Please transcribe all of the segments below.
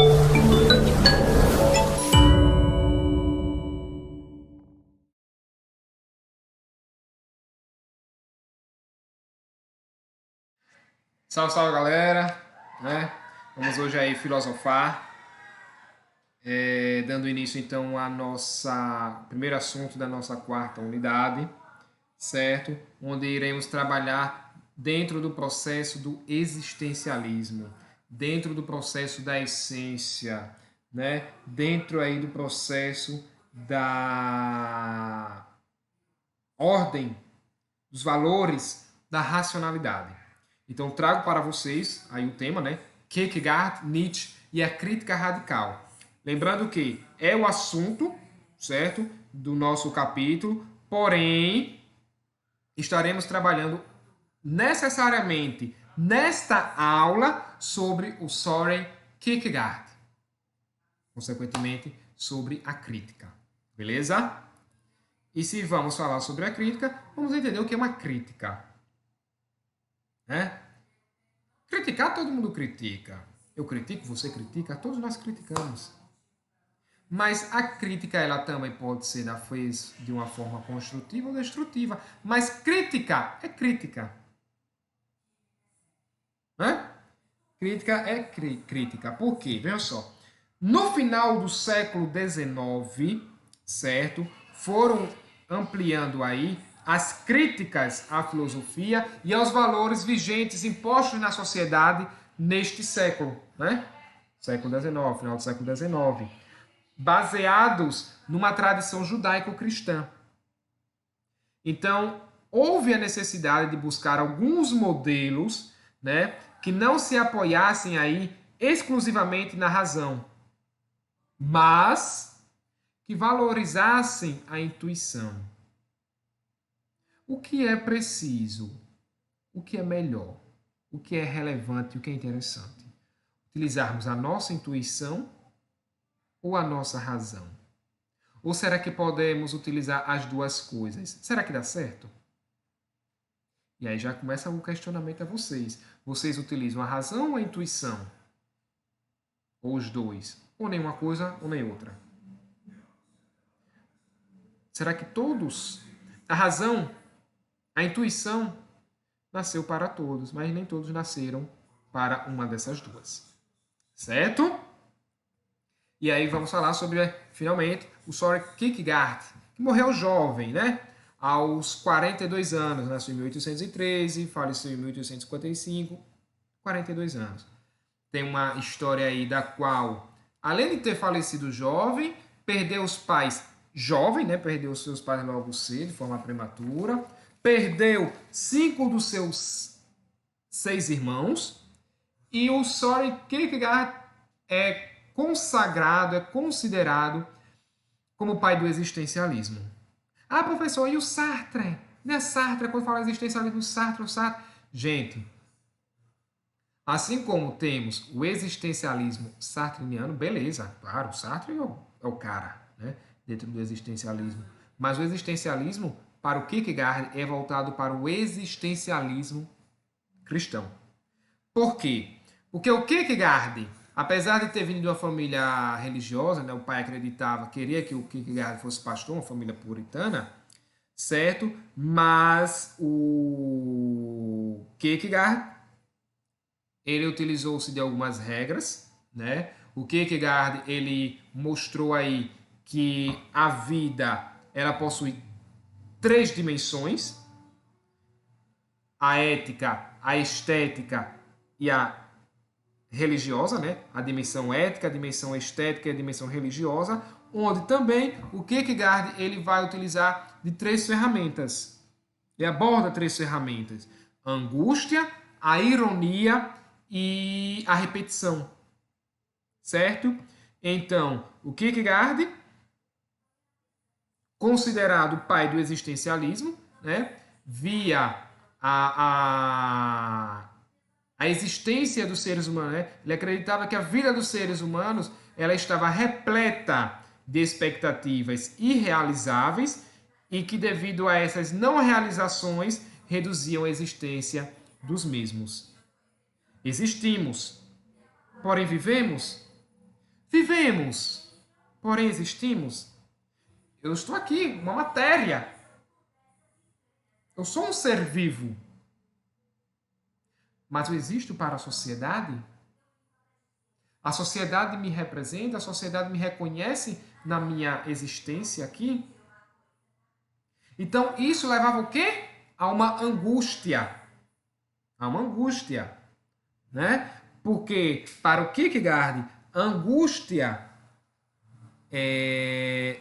Salve, salve, galera, né? Vamos hoje aí filosofar, dando início então ao primeiro assunto da nossa quarta unidade, certo? Onde iremos trabalhar dentro do processo do existencialismo, dentro do processo da essência, né? Dentro aí do processo da ordem, dos valores da racionalidade. Então, trago para vocês aí o tema, né? Kierkegaard, Nietzsche e a crítica radical. Lembrando que é o assunto, certo? Do nosso capítulo, porém, estaremos trabalhando necessariamente nesta aula sobre o Søren Kierkegaard. Consequentemente, sobre a crítica. Beleza? E se vamos falar sobre a crítica, vamos entender o que é uma crítica. Né? Criticar, todo mundo critica. Eu critico, você critica, todos nós criticamos. Mas a crítica, ela também pode ser feita de uma forma construtiva ou destrutiva. Mas crítica é crítica. Né? Crítica é crítica. Por quê? Veja só. No final do século XIX, certo? Foram ampliando aí as críticas à filosofia e aos valores vigentes impostos na sociedade neste século, né? Século XIX, final do século XIX, baseados numa tradição judaico-cristã. Então, houve a necessidade de buscar alguns modelos, né, que não se apoiassem aí exclusivamente na razão, mas que valorizassem a intuição. O que é preciso? O que é melhor? O que é relevante e o que é interessante? Utilizarmos a nossa intuição ou a nossa razão? Ou será que podemos utilizar as duas coisas? Será que dá certo? E aí já começa o questionamento a vocês. Vocês utilizam a razão ou a intuição? Ou os dois? Ou nenhuma coisa ou nem outra? Será que todos? A razão, a intuição nasceu para todos, mas nem todos nasceram para uma dessas duas. Certo? E aí vamos falar sobre, finalmente, o Søren Kierkegaard, que morreu jovem, né? Aos 42 anos, nasceu em 1813, faleceu em 1855, 42 anos. Tem uma história aí da qual, além de ter falecido jovem, perdeu os pais jovem, né? Perdeu os seus pais logo cedo, de forma prematura. Perdeu 5 dos seus 6 irmãos. E o Søren Kierkegaard é consagrado, é considerado como o pai do existencialismo. Ah, professor, e o Sartre? Não é Sartre, quando fala existencialismo, Sartre, o Sartre. Gente, assim como temos o existencialismo sartriniano, beleza, claro, o Sartre é o cara, né, dentro do existencialismo. Mas o existencialismo, para o Kierkegaard, é voltado para o existencialismo cristão. Por quê? Porque o Kierkegaard, apesar de ter vindo de uma família religiosa, né, o pai queria que o Kierkegaard fosse pastor, uma família puritana, certo? Mas o Kierkegaard, ele utilizou-se de algumas regras, né? O Kierkegaard, ele mostrou aí que a vida, ela possui 3 dimensões: a ética, a estética e a religiosa, né? A dimensão ética, a dimensão estética e a dimensão religiosa, onde também o Kierkegaard ele vai utilizar de 3 ferramentas. Ele aborda 3 ferramentas: a angústia, a ironia e a repetição. Certo? Então, o Kierkegaard, considerado o pai do existencialismo, né? Via a existência dos seres humanos, né? Ele acreditava que a vida dos seres humanos ela estava repleta de expectativas irrealizáveis e que, devido a essas não realizações, reduziam a existência dos mesmos. Existimos, porém vivemos? Vivemos, porém existimos. Eu estou aqui, uma matéria. Eu sou um ser vivo. Mas eu existo para a sociedade? A sociedade me representa, a sociedade me reconhece na minha existência aqui? Então, isso levava o quê? A uma angústia. A uma angústia, né? Porque, para o Kierkegaard, a angústia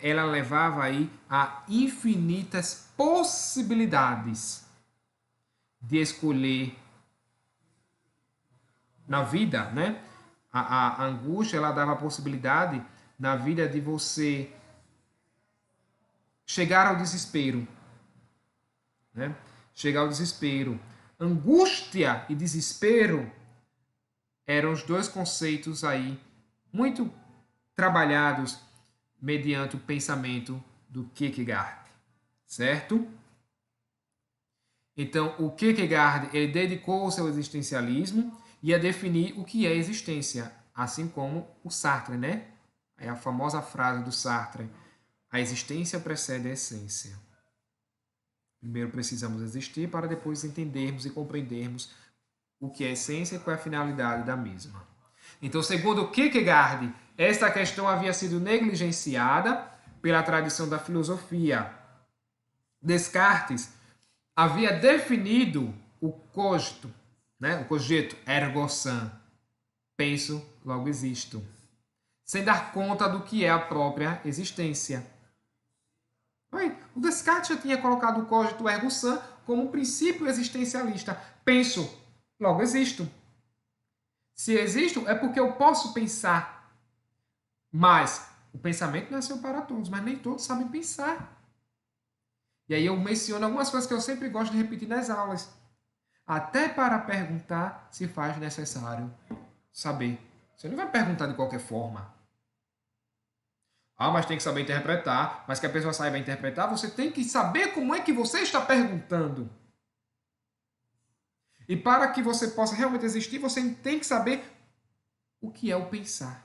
ela levava aí a infinitas possibilidades de escolher na vida, né? A angústia, ela dava a possibilidade na vida de você chegar ao desespero, né? Chegar ao desespero. Angústia e desespero eram os dois conceitos aí muito trabalhados mediante o pensamento do Kierkegaard, certo? Então, o Kierkegaard, ele dedicou o seu existencialismo e a definir o que é existência, assim como o Sartre, né? É a famosa frase do Sartre: a existência precede a essência. Primeiro precisamos existir para depois entendermos e compreendermos o que é a essência e qual é a finalidade da mesma. Então, segundo Kierkegaard, esta questão havia sido negligenciada pela tradição da filosofia. Descartes havia definido o cogito, né? O cogito ergo sum, penso, logo existo, sem dar conta do que é a própria existência. O Descartes já tinha colocado o cogito ergo sum como um princípio existencialista. Penso, logo existo. Se existo, é porque eu posso pensar. Mas o pensamento nasceu para todos, mas nem todos sabem pensar. E aí eu menciono algumas coisas que eu sempre gosto de repetir nas aulas. Até para perguntar se faz necessário saber. Você não vai perguntar de qualquer forma. Ah, mas tem que saber interpretar. Mas que a pessoa saiba interpretar, você tem que saber como é que você está perguntando. E para que você possa realmente existir, você tem que saber o que é o pensar.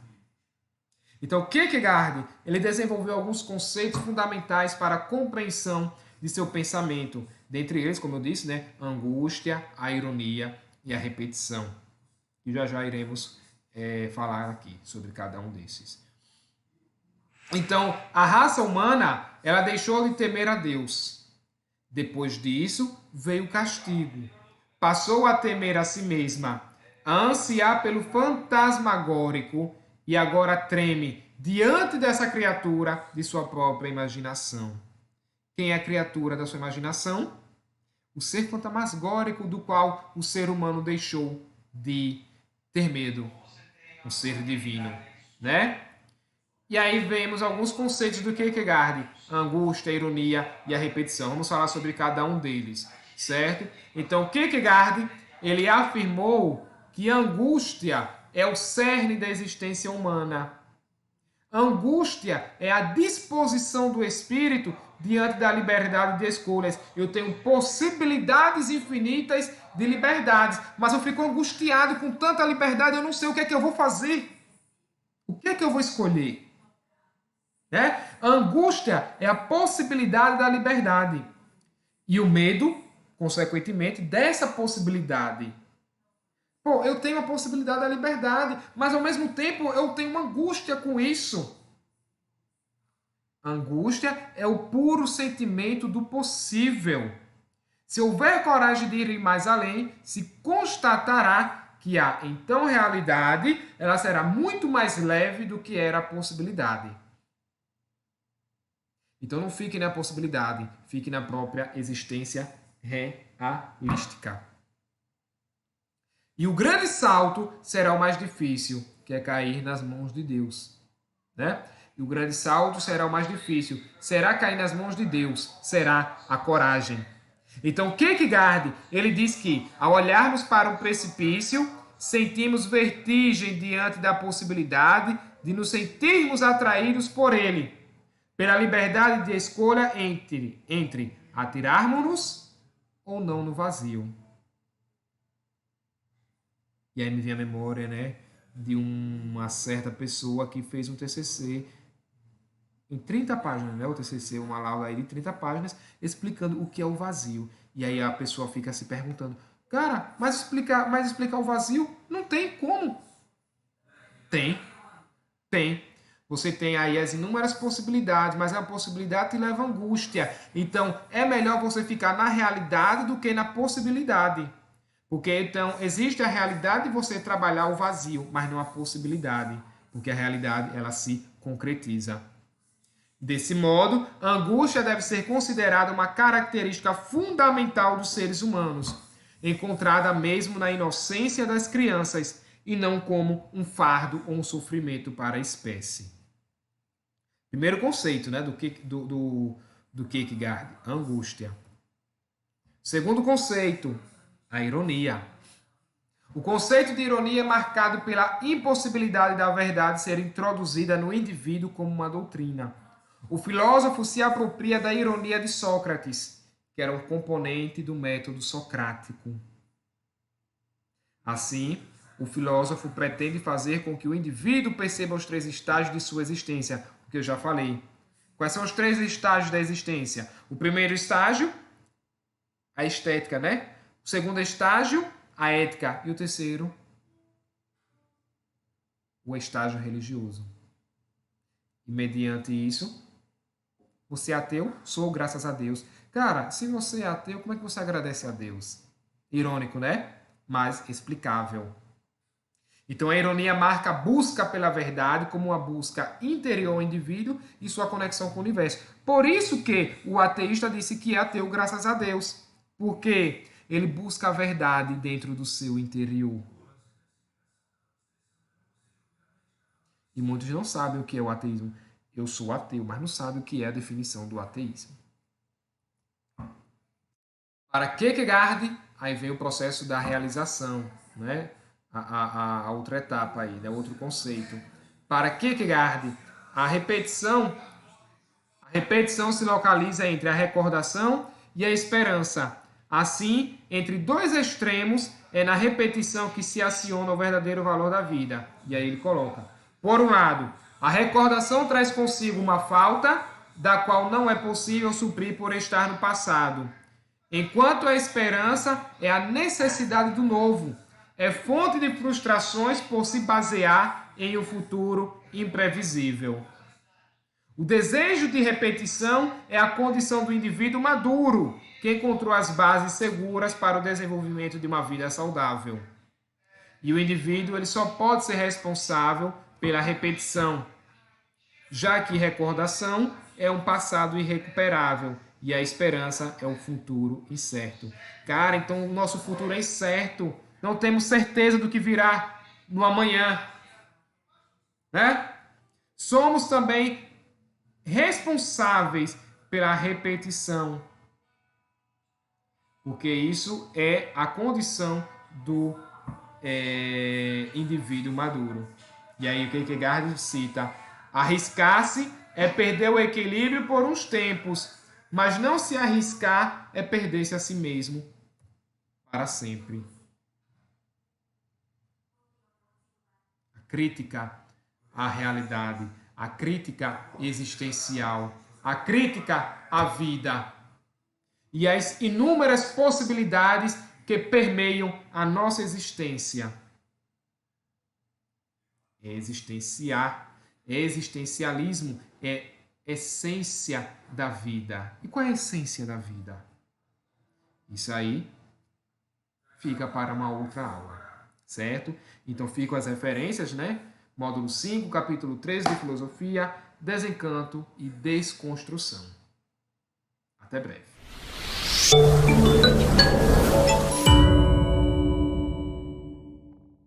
Então, Kierkegaard, ele desenvolveu alguns conceitos fundamentais para a compreensão de seu pensamento. Dentre eles, como eu disse, né, a angústia, a ironia e a repetição. E já iremos falar aqui sobre cada um desses. Então, a raça humana, ela deixou de temer a Deus. Depois disso, veio o castigo. Passou a temer a si mesma, a ansiar pelo fantasmagórico e agora treme diante dessa criatura de sua própria imaginação. Quem é a criatura da sua imaginação? O ser fantasmagórico do qual o ser humano deixou de ter medo, o ser divino, né? E aí vemos alguns conceitos do Kierkegaard: a angústia, a ironia e a repetição. Vamos falar sobre cada um deles, certo? Então, Kierkegaard, ele afirmou que a angústia é o cerne da existência humana. A angústia é a disposição do espírito diante da liberdade de escolhas. Eu tenho possibilidades infinitas de liberdades, mas eu fico angustiado com tanta liberdade, eu não sei o que é que eu vou fazer. O que é que eu vou escolher? Né? A angústia é a possibilidade da liberdade. E o medo, consequentemente, dessa possibilidade. Pô, eu tenho a possibilidade da liberdade, mas ao mesmo tempo eu tenho uma angústia com isso. Angústia é o puro sentimento do possível. Se houver coragem de ir mais além, se constatará que a então realidade ela será muito mais leve do que era a possibilidade. Então não fique na possibilidade, fique na própria existência realística. E o grande salto será o mais difícil, que é cair nas mãos de Deus, né? E o grande salto será o mais difícil. Será cair nas mãos de Deus, será a coragem. Então Kierkegaard, ele diz que ao olharmos para um precipício, sentimos vertigem diante da possibilidade de nos sentirmos atraídos por ele, pela liberdade de escolha entre atirarmos-nos ou não no vazio. E aí me vem a memória, né, de uma certa pessoa que fez um TCC em 30 páginas, né? O TCC, uma aula aí de 30 páginas, explicando o que é o vazio. E aí a pessoa fica se perguntando, cara, mas explicar o vazio? Não tem como. Tem. Você tem aí as inúmeras possibilidades, mas a possibilidade te leva à angústia. Então, é melhor você ficar na realidade do que na possibilidade. Porque, então, existe a realidade de você trabalhar o vazio, mas não a possibilidade. Porque a realidade, ela se concretiza. Desse modo, a angústia deve ser considerada uma característica fundamental dos seres humanos, encontrada mesmo na inocência das crianças, e não como um fardo ou um sofrimento para a espécie. Primeiro conceito, né, do Kierkegaard, a angústia. Segundo conceito, a ironia. O conceito de ironia é marcado pela impossibilidade da verdade ser introduzida no indivíduo como uma doutrina. O filósofo se apropria da ironia de Sócrates, que era um componente do método socrático. Assim, o filósofo pretende fazer com que o indivíduo perceba os 3 estágios de sua existência, o que eu já falei. Quais são os 3 estágios da existência? O primeiro estágio, a estética, né? O segundo estágio, a ética. E o terceiro, o estágio religioso. E mediante isso, você é ateu? Sou, graças a Deus. Cara, se você é ateu, como é que você agradece a Deus? Irônico, né? Mas explicável. Então a ironia marca a busca pela verdade como uma busca interior ao indivíduo e sua conexão com o universo. Por isso que o ateísta disse que é ateu graças a Deus. Porque ele busca a verdade dentro do seu interior. E muitos não sabem o que é o ateísmo. Eu sou ateu, mas não sabem o que é a definição do ateísmo. Para Kierkegaard, aí vem o processo da realização, né? A outra etapa aí, né? Outro conceito. Para Kierkegaard, a repetição se localiza entre a recordação e a esperança. Assim, entre 2 extremos, é na repetição que se aciona o verdadeiro valor da vida. E aí ele coloca: por um lado, a recordação traz consigo uma falta, da qual não é possível suprir por estar no passado. Enquanto a esperança é a necessidade do novo, é fonte de frustrações por se basear em um futuro imprevisível. O desejo de repetição é a condição do indivíduo maduro, que encontrou as bases seguras para o desenvolvimento de uma vida saudável. E o indivíduo ele só pode ser responsável pela repetição, já que recordação é um passado irrecuperável e a esperança é um futuro incerto. Cara, então o nosso futuro é incerto. Não temos certeza do que virá no amanhã, né? Somos também responsáveis pela repetição, porque isso é a condição do indivíduo maduro. E aí o Kierkegaard cita: arriscar-se é perder o equilíbrio por uns tempos, mas não se arriscar é perder-se a si mesmo para sempre. A crítica à realidade, a crítica existencial, a crítica à vida e as inúmeras possibilidades que permeiam a nossa existência. Existencialismo é essência da vida. E qual é a essência da vida? Isso aí fica para uma outra aula, certo? Então ficam as referências, né? Módulo 5, capítulo 13 de Filosofia, Desencanto e Desconstrução. Até breve.